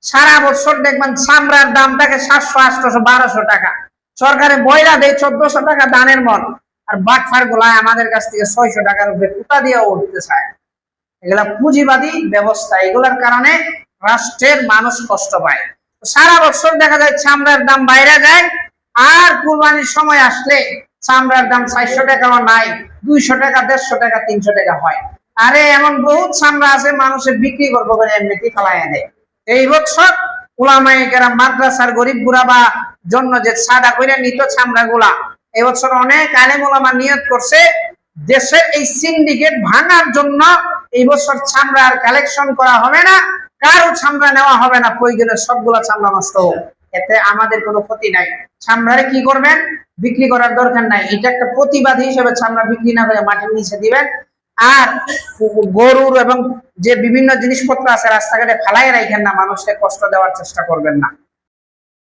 সারা বছর দেখবেন চামড়ার দাম থাকে 700, 800, 1200 টাকা। সরকারে বয়রা দেয় 1400 টাকা দানের মন, আর বাটফার গুলায় আমাদের কাছ থেকে 600 টাকার উপরে কুতা দিয়ে উঠতে চায়। এগুলা পুঁজিবাদী ব্যবস্থা, এগুলার কারণে রাষ্ট্রের মানুষ কষ্ট পায়। সারা বছর দেখা যায় চামড়ার দাম বাইরে যায়, আর কুরবানির সময় আসলে চামড়ার দাম 400 টাকাও নাই, 200 টাকা, 150 টাকা, 300 টাকা হয়। আরে এমন বহুত চামড়া আছে মানুষে বিক্রি করবো করে এমনিতেই ফালাইয়া দেয়। এই বছর উলামায়ে কেরাম মাদ্রাসার গরিব গুরাবা জন্য যে সাদা কইরা নিত চামড়া গুলা, এই বছর অনেক আলেম ওলামা নিয়ত করছে দেশে এই সিন্ডিকেট ভাঙার জন্য এই বছর চামড়া আর কালেকশন করা হবে না, কারো চামড়া নেওয়া হবে না, প্রয়োজনে সবগুলা চামড়া নষ্ট হোক, এতে আমাদের কোনো ক্ষতি নাই। চামড়ারে কি করবেন? বিক্রি করার দরকার নাই। এটা একটা প্রতিবাদ হিসেবে চামড়া বিক্রি না করে মাটির নিচে দিবেন। আর গরুর এবং যে বিভিন্ন জিনিসপত্র আছে রাস্তাঘাটে ফালাই রাখেন না, মানুষকে কষ্ট দেওয়ার চেষ্টা করবেন না।